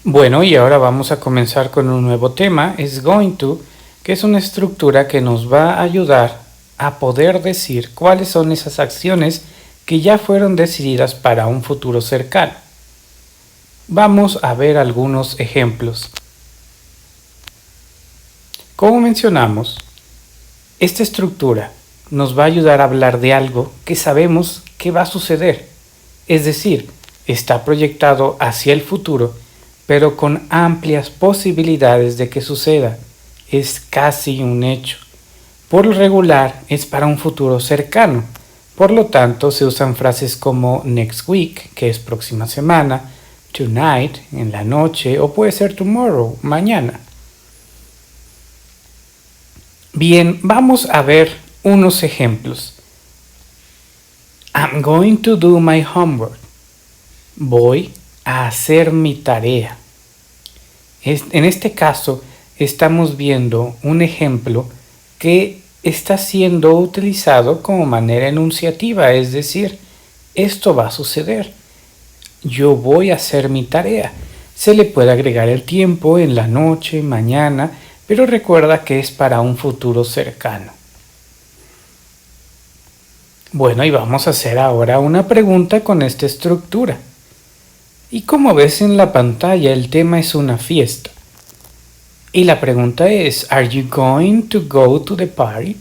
Bueno, y ahora vamos a comenzar con un nuevo tema, es going to, que es una estructura que nos va a ayudar a poder decir cuáles son esas acciones que ya fueron decididas para un futuro cercano. Vamos a ver algunos ejemplos. Como mencionamos, esta estructura nos va a ayudar a hablar de algo que sabemos que va a suceder, es decir, está proyectado hacia el futuro, pero con amplias posibilidades de que suceda. Es casi un hecho. Por lo regular es para un futuro cercano. Por lo tanto, se usan frases como next week, que es próxima semana, tonight, en la noche, o puede ser tomorrow, mañana. Bien, vamos a ver unos ejemplos. I'm going to do my homework. Voy a hacer mi tarea. En este caso, estamos viendo un ejemplo que está siendo utilizado como manera enunciativa, es decir, esto va a suceder. Yo voy a hacer mi tarea. Se le puede agregar el tiempo en la noche, mañana, pero recuerda que es para un futuro cercano. Bueno, y vamos a hacer ahora una pregunta con esta estructura. Y como ves en la pantalla, el tema es una fiesta. Y la pregunta es, ¿Are you going to go to the party?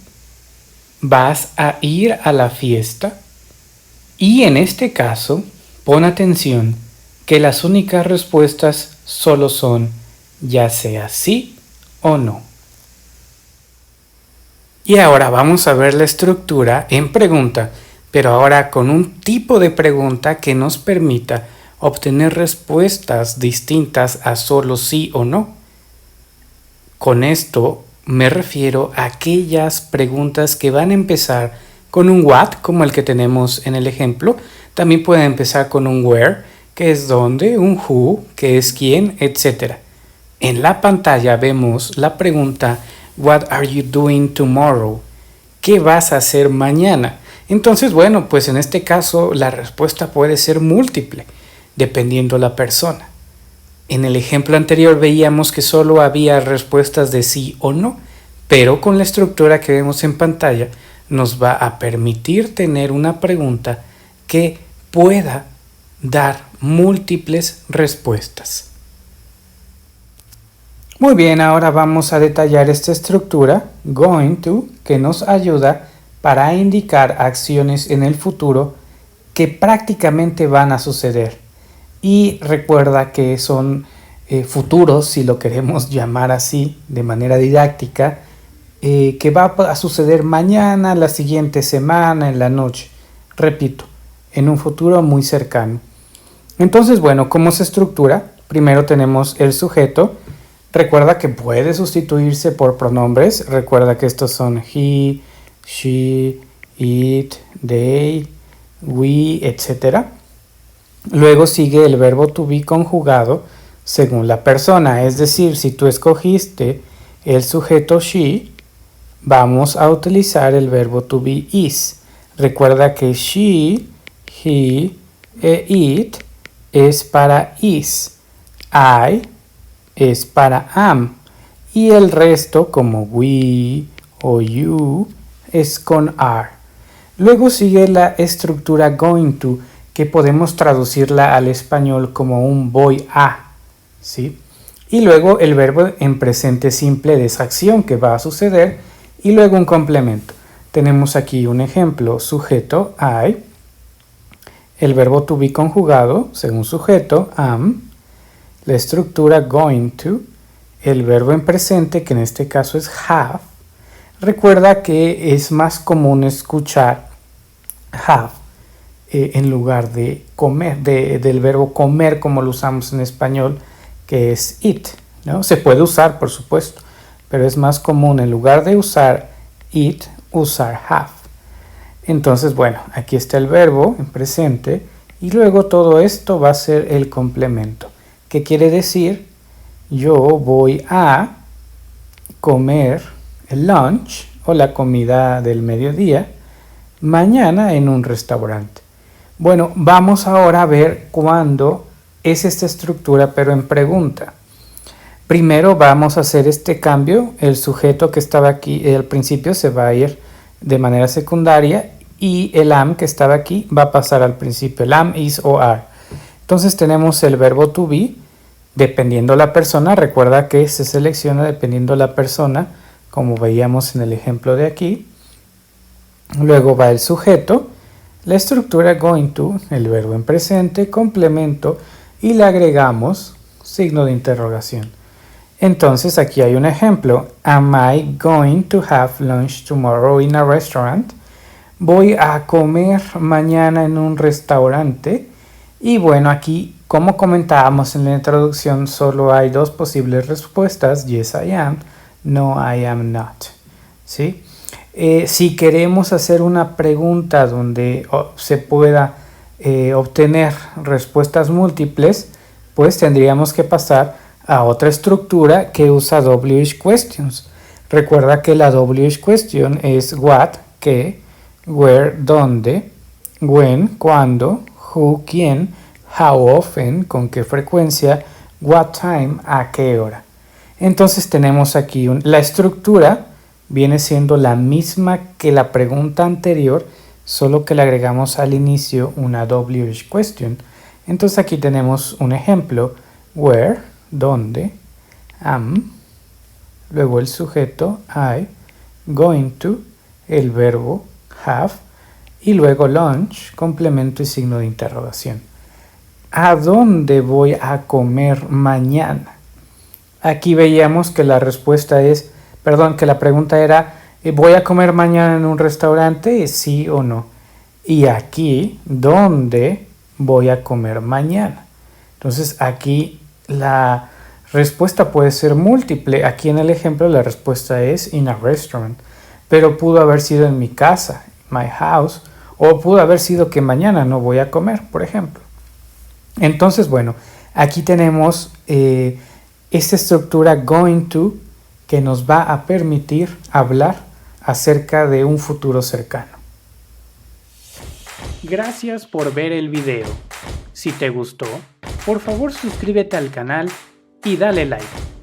¿Vas a ir a la fiesta? Y en este caso, pon atención que las únicas respuestas solo son ya sea sí o no. Y ahora vamos a ver la estructura en pregunta, pero ahora con un tipo de pregunta que nos permita obtener respuestas distintas a solo sí o no. Con esto me refiero a aquellas preguntas que van a empezar con un what, como el que tenemos en el ejemplo. También pueden empezar con un where, que es dónde, un who, que es quién, etc. En la pantalla vemos la pregunta what are you doing tomorrow? ¿Qué vas a hacer mañana? Entonces, bueno, pues en este caso la respuesta puede ser múltiple, dependiendo la persona. En el ejemplo anterior veíamos que solo había respuestas de sí o no, pero con la estructura que vemos en pantalla nos va a permitir tener una pregunta que pueda dar múltiples respuestas. Muy bien, ahora vamos a detallar esta estructura, going to, que nos ayuda para indicar acciones en el futuro que prácticamente van a suceder. Y recuerda que son futuros, si lo queremos llamar así, de manera didáctica, que va a suceder mañana, la siguiente semana, en la noche. Repito, en un futuro muy cercano. Entonces, bueno, ¿cómo se estructura? Primero tenemos el sujeto. Recuerda que puede sustituirse por pronombres. Recuerda que estos son he, she, it, they, we, etc. Luego sigue el verbo to be conjugado según la persona. Es decir, si tú escogiste el sujeto she, vamos a utilizar el verbo to be is. Recuerda que she, he e it es para is. I es para am. Y el resto, como we o you, es con are. Luego sigue la estructura going to, que podemos traducirla al español como un voy a, ¿sí? Y luego el verbo en presente simple de esa acción que va a suceder, y luego un complemento. Tenemos aquí un ejemplo, sujeto, I, el verbo to be conjugado, según sujeto, am, la estructura going to, el verbo en presente, que en este caso es have. Recuerda que es más común escuchar have en lugar de comer, del verbo comer como lo usamos en español, que es eat, ¿no? Se puede usar, por supuesto, pero es más común en lugar de usar eat, usar have. Entonces, bueno, aquí está el verbo en presente y luego todo esto va a ser el complemento. ¿Qué quiere decir? Yo voy a comer el lunch o la comida del mediodía mañana en un restaurante. Bueno, vamos ahora a ver cuándo es esta estructura pero en pregunta. Primero vamos a hacer este cambio, el sujeto que estaba aquí al principio se va a ir de manera secundaria y el am que estaba aquí va a pasar al principio, el am, is o are. Entonces tenemos el verbo to be, dependiendo la persona, recuerda que se selecciona dependiendo la persona, como veíamos en el ejemplo de aquí. Luego va el sujeto, la estructura going to, el verbo en presente, complemento y le agregamos signo de interrogación. Entonces aquí hay un ejemplo. Am I going to have lunch tomorrow in a restaurant? Voy a comer mañana en un restaurante. Y bueno, aquí como comentábamos en la introducción, solo hay dos posibles respuestas. Yes, I am. No, I am not. ¿Sí? Si queremos hacer una pregunta donde se pueda obtener respuestas múltiples, pues tendríamos que pasar a otra estructura que usa WH questions. Recuerda que la WH question es what, qué, where, dónde, when, cuándo, who, quién, how often, con qué frecuencia, what time, a qué hora. Entonces tenemos aquí la estructura viene siendo la misma que la pregunta anterior, solo que le agregamos al inicio una WH question. Entonces aquí tenemos un ejemplo, where, donde, am, luego el sujeto, I, going to, el verbo, have, y luego lunch, complemento y signo de interrogación. ¿A dónde voy a comer mañana? Aquí veíamos que la respuesta es, que la pregunta era, ¿voy a comer mañana en un restaurante? ¿Sí o no? Y aquí, ¿dónde voy a comer mañana? Entonces aquí la respuesta puede ser múltiple. Aquí en el ejemplo la respuesta es in a restaurant, pero pudo haber sido en mi casa, my house, o pudo haber sido que mañana no voy a comer, por ejemplo. Entonces, bueno, aquí tenemos esta estructura going to que nos va a permitir hablar acerca de un futuro cercano. Gracias por ver el video. Si te gustó, por favor suscríbete al canal y dale like.